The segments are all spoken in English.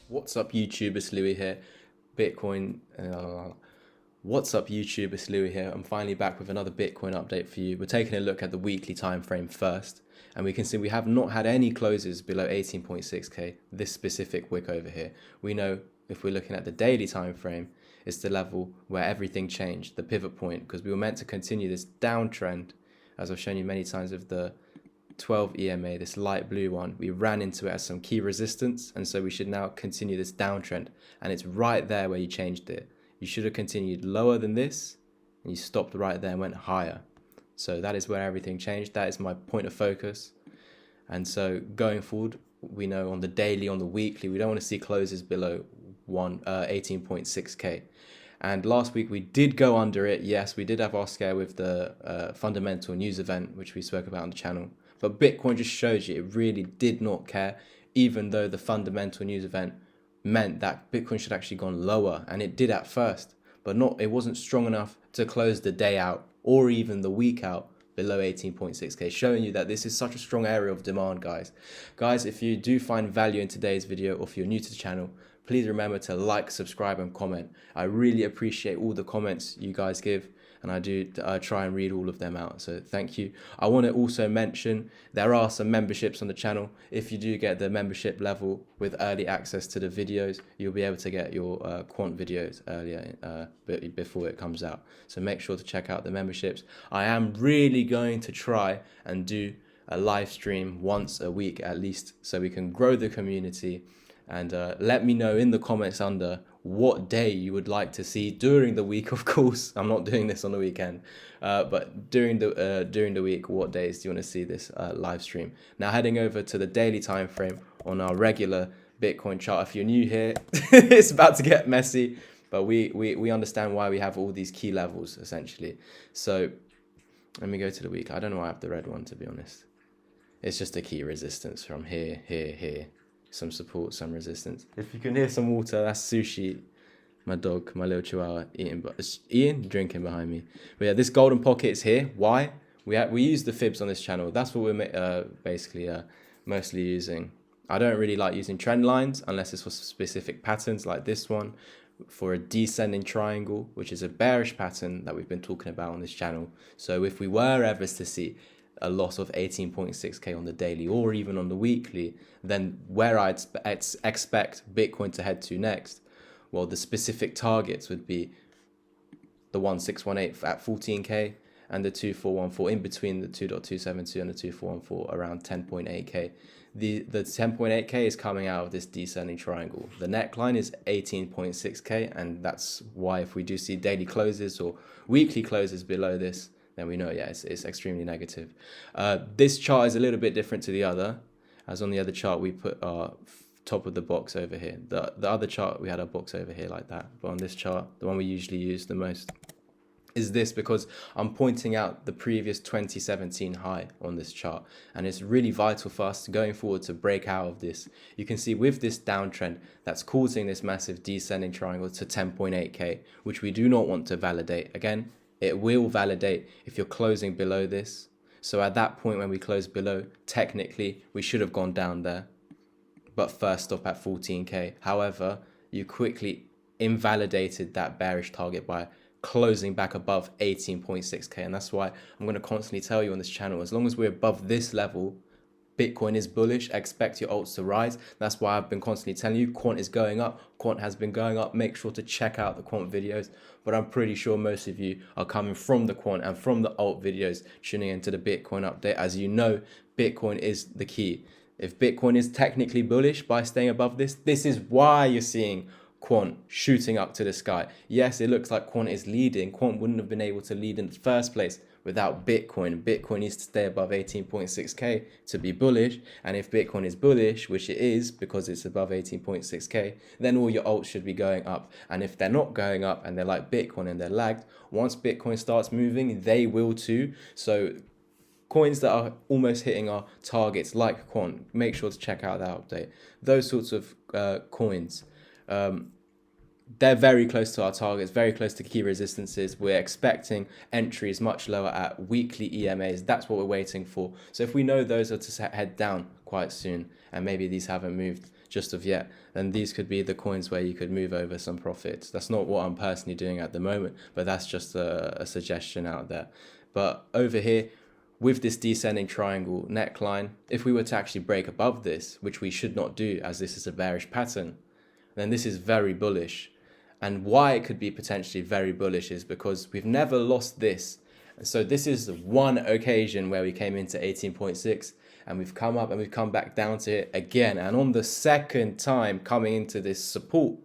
What's up, YouTube? It's Louis here. Bitcoin. What's up, YouTube? It's Louis here. I'm finally back with another Bitcoin update for you. We're taking a look at the weekly time frame first, and we can see we have not had any closes below 18.6k this specific wick over here. We know if we're looking at the daily time frame, it's the level where everything changed, the pivot point, because we were meant to continue this downtrend, as I've shown you many times with the 12 EMA, this light blue one. We ran into it as some key resistance, and so we should now continue this downtrend, and it's right there where you changed it. You should have continued lower than this, and you stopped right there and went higher. So that is where everything changed. That is my point of focus. And so going forward, we know on the daily, on the weekly, we don't want to see closes below 18.6k. And last week we did go under it. Yes, we did have our scare with the fundamental news event, which we spoke about on the channel. But Bitcoin just shows you it really did not care, even though the fundamental news event meant that Bitcoin should actually gone lower, and it did at first, but it wasn't strong enough to close the day out or even the week out below 18.6k, showing you that this is such a strong area of demand, guys. Guys, if you do find value in today's video, or if you're new to the channel, please remember to like, subscribe, and comment. I really appreciate all the comments you guys give, and I do try and read all of them out, so thank you. I want to also mention there are some memberships on the channel. If you do get the membership level with early access to the videos, you'll be able to get your quant videos earlier before it comes out. So make sure to check out the memberships. I am really going to try and do a live stream once a week at least, so we can grow the community. And let me know in the comments under what day you would like to see during the week. Of course, I'm not doing this on the weekend, but during the week, what days do you want to see this live stream? Now, heading over to the daily time frame on our regular Bitcoin chart. If you're new here, it's about to get messy, but we understand why we have all these key levels essentially. So let me go to the week. I don't know why I have the red one, to be honest. It's just a key resistance from here, here. Some support, some resistance. If you can hear some water, that's Sushi, my dog, my little chihuahua, drinking behind me. But yeah, this golden pocket is here. Why? We use the fibs on this channel. That's what we're basically mostly using. I don't really like using trend lines unless it's for specific patterns like this one, for a descending triangle, which is a bearish pattern that we've been talking about on this channel. So if we were ever to see a loss of 18.6k on the daily or even on the weekly, then where I'd expect Bitcoin to head to next, well, the specific targets would be the 1618 at 14k and the 2414 in between the 2.272 and the 2414 around 10.8k. The 10.8k is coming out of this descending triangle. The neckline is 18.6k, and that's why if we do see daily closes or weekly closes below this, then we know, yeah, it's extremely negative. This chart is a little bit different to the other, as on the other chart we put our top of the box over here. The other chart we had our box over here like that, but on this chart, the one we usually use the most is this, because I'm pointing out the previous 2017 high on this chart, and it's really vital for us going forward to break out of this. You can see with this downtrend that's causing this massive descending triangle to 10.8k, which we do not want to validate. Again, it will validate if you're closing below this. So at that point when we close below, technically we should have gone down there, but first stop at 14k. However, you quickly invalidated that bearish target by closing back above 18.6k, and that's why I'm going to constantly tell you on this channel, as long as we're above this level, Bitcoin is bullish. Expect your alts to rise. That's why I've been constantly telling you quant is going up. Quant has been going up. Make sure to check out the quant videos. But I'm pretty sure most of you are coming from the quant and from the alt videos, tuning into the Bitcoin update. As you know, Bitcoin is the key. If Bitcoin is technically bullish by staying above this, this is why you're seeing quant shooting up to the sky. Yes, it looks like quant is leading. Quant wouldn't have been able to lead in the first place without Bitcoin. Bitcoin needs to stay above 18.6k to be bullish, and if Bitcoin is bullish, which it is because it's above 18.6k, then all your alts should be going up. And if they're not going up and they're like Bitcoin and they're lagged, once Bitcoin starts moving, they will too. So coins that are almost hitting our targets like quant, make sure to check out that update. Those sorts of coins, they're very close to our targets, very close to key resistances. We're expecting entries much lower at weekly EMAs. That's what we're waiting for. So if we know those are to head down quite soon, and maybe these haven't moved just of yet. And these could be the coins where you could move over some profits. That's not what I'm personally doing at the moment, but that's just a suggestion out there. But over here, with this descending triangle neckline, if we were to actually break above this, which we should not do as this is a bearish pattern, then this is very bullish. And why it could be potentially very bullish is because we've never lost this. So this is one occasion where we came into 18.6 and we've come up and we've come back down to it again. And on the second time coming into this support,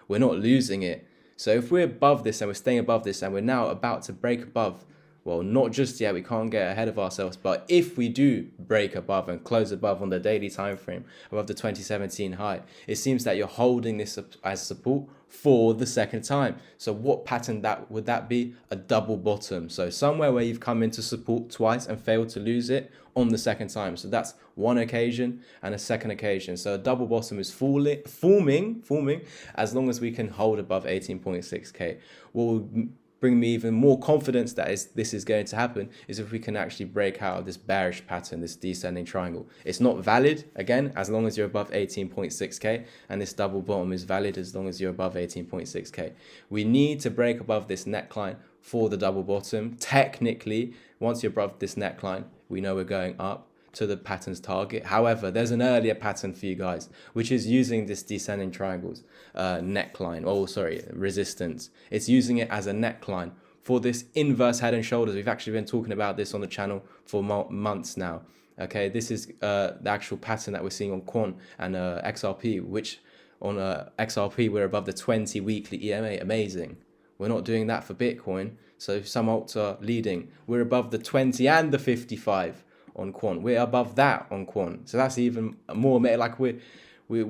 we're not losing it. So if we're above this and we're staying above this and we're now about to break above, well, not just yet, we can't get ahead of ourselves, but if we do break above and close above on the daily time frame, above the 2017 high, it seems that you're holding this as support for the second time. So what pattern would that be? A double bottom. So somewhere where you've come into support twice and failed to lose it on the second time. So that's one occasion and a second occasion. So a double bottom is forming as long as we can hold above 18.6k. What will bring me even more confidence that this is going to happen is if we can actually break out of this bearish pattern, this descending triangle. It's not valid, again, as long as you're above 18.6k, and this double bottom is valid as long as you're above 18.6k. We need to break above this neckline for the double bottom. Technically, once you're above this neckline, we know we're going up to the pattern's target. However, there's an earlier pattern for you guys, which is using this descending triangles neckline, resistance. It's using it as a neckline for this inverse head and shoulders. We've actually been talking about this on the channel for months now. Okay, this is the actual pattern that we're seeing on Quant and XRP, which on XRP we're above the 20 weekly EMA. Amazing. We're not doing that for Bitcoin. So some alts are leading. We're above the 20 and the 55 on Quant. We're above that on Quant. So that's even more, like we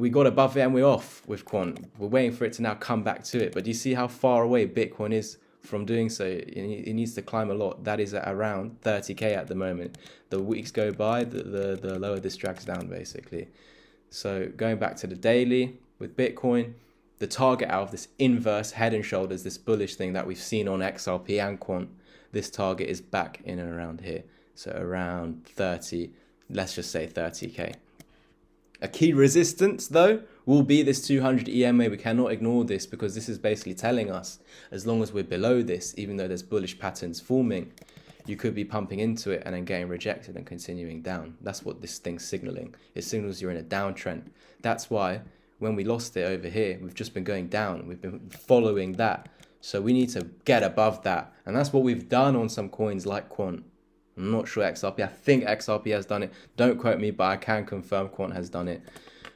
got above it and we're off with Quant. We're waiting for it to now come back to it. But do you see how far away Bitcoin is from doing so? It needs to climb a lot. That is at around 30k at the moment. The weeks go by, the lower this drags down basically. So going back to the daily with Bitcoin, the target out of this inverse head and shoulders, this bullish thing that we've seen on XRP and Quant, this target is back in and around here. So around 30, let's just say 30k. A key resistance though will be this 200 EMA. We cannot ignore this because this is basically telling us as long as we're below this, even though there's bullish patterns forming, you could be pumping into it and then getting rejected and continuing down. That's what this thing's signaling. It signals you're in a downtrend. That's why when we lost it over here, we've just been going down. We've been following that. So we need to get above that. And that's what we've done on some coins like Quant. I'm not sure XRP. I think XRP has done it. Don't quote me, but I can confirm Quant has done it.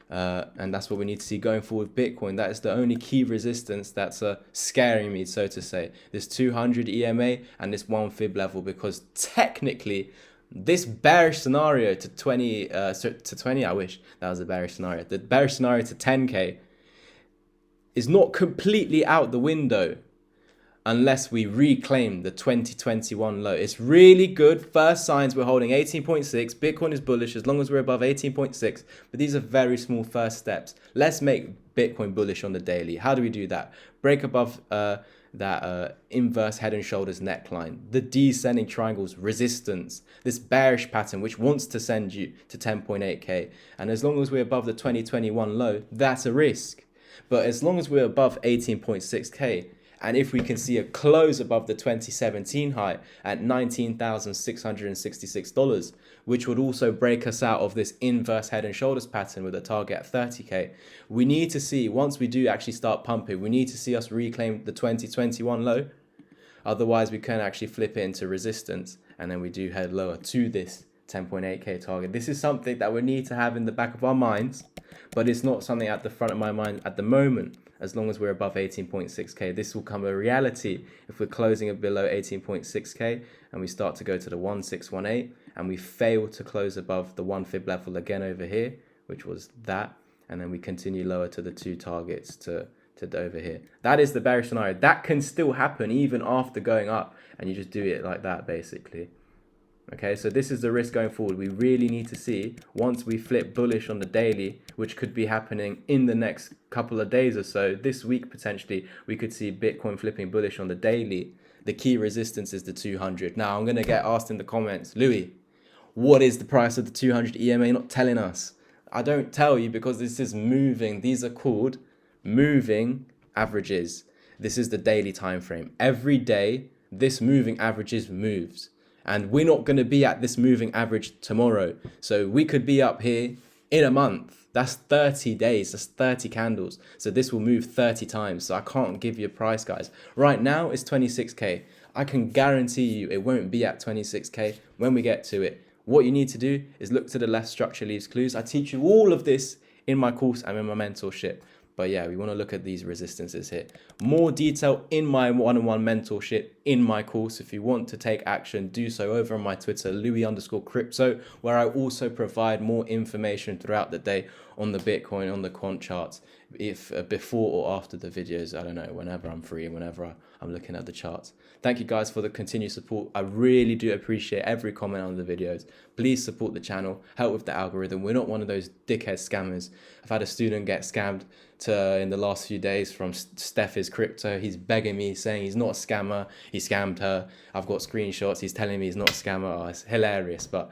And that's what we need to see going forward with Bitcoin. That is the only key resistance that's scaring me, so to say. This 200 EMA and this 1 fib level, because technically this bearish scenario to 20, I wish that was a bearish scenario. The bearish scenario to 10k is not completely out the window unless we reclaim the 2021 low. It's really good. First signs, we're holding 18.6. Bitcoin is bullish as long as we're above 18.6. But these are very small first steps. Let's make Bitcoin bullish on the daily. How do we do that? Break above that inverse head and shoulders neckline, the descending triangles resistance, this bearish pattern which wants to send you to 10.8k. And as long as we're above the 2021 low, that's a risk. But as long as we're above 18.6k, and if we can see a close above the 2017 high at $19,666, which would also break us out of this inverse head and shoulders pattern with a target at 30k, we need to see, once we do actually start pumping, we need to see us reclaim the 2021 low. Otherwise, we can actually flip it into resistance, and then we do head lower to this 10.8k target. This is something that we need to have in the back of our minds, but it's not something at the front of my mind at the moment. As long as we're above 18.6k, this will come a reality if we're closing it below 18.6k and we start to go to the 1618 and we fail to close above the 1 fib level again over here, which was that, and then we continue lower to the 2 targets to over here. That is the bearish scenario. That can still happen even after going up, and you just do it like that basically. Okay, so this is the risk going forward. We really need to see, once we flip bullish on the daily, which could be happening in the next couple of days or so, this week potentially, we could see Bitcoin flipping bullish on the daily. The key resistance is the 200. Now, I'm going to get asked in the comments, Louis, What is the price of the 200 EMA? Not telling us. I don't tell you because this is moving. These are called moving averages. This is the daily time frame. Every day, this moving averages moves. And we're not going to be at this moving average tomorrow. So we could be up here in a month. That's 30 days. That's 30 candles. So this will move 30 times. So I can't give you a price, guys. Right now, it's 26K. I can guarantee you it won't be at 26K when we get to it. What you need to do is look to the left, structure leaves clues. I teach you all of this in my course and in my mentorship. But yeah, we want to look at these resistances here. More detail in my one-on-one mentorship in my course. If you want to take action, do so over on my Twitter, Louis_crypto, where I also provide more information throughout the day on the Bitcoin, on the quant charts, if before or after the videos, I don't know, whenever I'm free and whenever I'm looking at the charts. Thank you guys for the continued support. I really do appreciate every comment on the videos. Please support the channel, help with the algorithm. We're not one of those dickhead scammers. I've had a student get scammed in the last few days from Steph is Crypto. He's begging me, saying he's not a scammer. He scammed her. I've got screenshots. He's telling me he's not a scammer. Oh, it's hilarious, but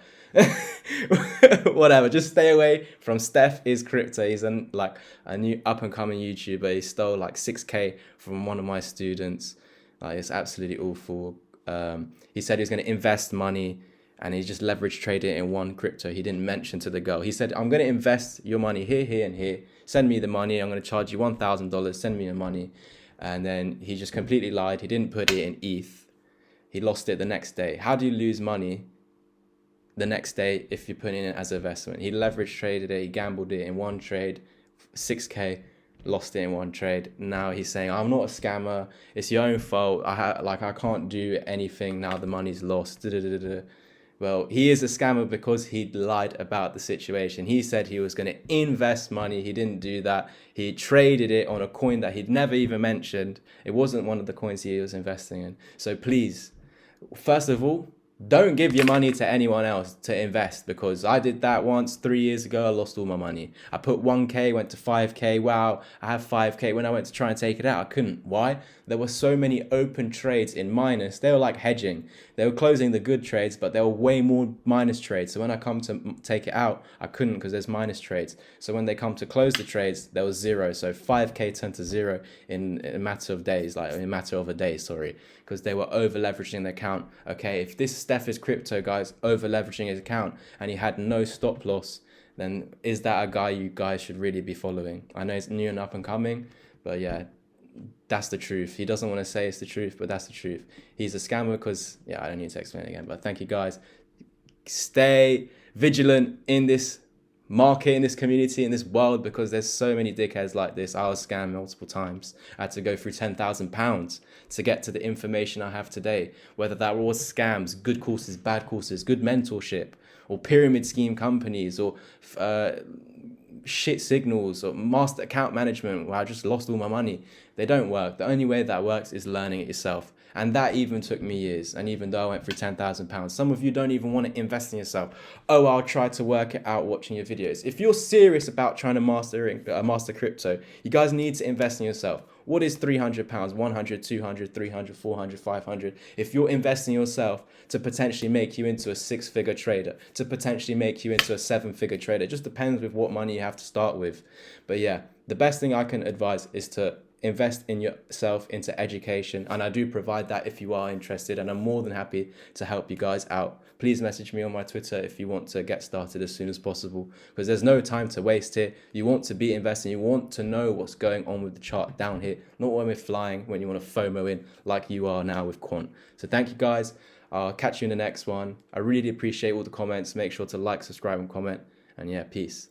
whatever. Just stay away from Steph is Crypto. He's like a new up and coming YouTuber. He stole like 6K from one of my students. It's absolutely awful. He said he was going to invest money and he just leverage traded it in one crypto. He didn't mention to the girl. He said, I'm going to invest your money here, here, and here. Send me the money. I'm going to charge you $1,000. Send me the money. And then he just completely lied. He didn't put it in ETH. He lost it the next day. How do you lose money the next day if you're putting it as an investment? He leverage traded it. He gambled it in one trade, 6K. Lost it in one trade. Now he's saying, I'm not a scammer. It's your own fault. I can't do anything now. The money's lost. Well, he is a scammer because he lied about the situation. He said he was going to invest money. He didn't do that. He traded it on a coin that he'd never even mentioned. It wasn't one of the coins he was investing in. So please, first of all, don't give your money to anyone else to invest, because I did that once 3 years ago. I lost all my money. I put 1K, went to 5K. Wow, I have 5K. When I went to try and take it out, I couldn't. Why? There were so many open trades in minus. They were like hedging. They were closing the good trades, but there were way more minus trades. So when I come to take it out, I couldn't because there's minus trades. So when they come to close the trades, there was zero. So 5K turned to zero in a matter of days, like in a matter of a day, sorry, because they were over leveraging the account. Okay, if this Steph is Crypto guy's over leveraging his account and he had no stop loss, then is that a guy you guys should really be following? I know it's new and up and coming, but yeah, that's the truth. He doesn't want to say it's the truth, but that's the truth. He's a scammer because, yeah, I don't need to explain it again, but thank you guys. Stay vigilant in this market, in this community, in this world, because there's so many dickheads like this. I was scammed multiple times. I had to go through £10,000 to get to the information I have today, whether that was scams, good courses, bad courses, good mentorship, or pyramid scheme companies, or shit signals, or master account management where I just lost all my money. They don't work. The only way that works is learning it yourself. And that even took me years. And even though I went through £10,000, some of you don't even want to invest in yourself. Oh, I'll try to work it out watching your videos. If you're serious about trying to master crypto, you guys need to invest in yourself. What is £300, 100, 200, 300, 400, 500? If you're investing in yourself to potentially make you into a 6-figure trader, to potentially make you into a 7-figure trader, it just depends with what money you have to start with. But yeah, the best thing I can advise is to invest in yourself, into education, and I do provide that if you are interested, and I'm more than happy to help you guys out. Please message me on my Twitter if you want to get started as soon as possible, because there's no time to waste here. You want to be investing, you want to know what's going on with the chart down here, not when we're flying, when you want to FOMO in like you are now with quant. So thank you guys. I'll catch you in the next one. I really appreciate all the comments. Make sure to like, subscribe, and comment, and yeah, peace.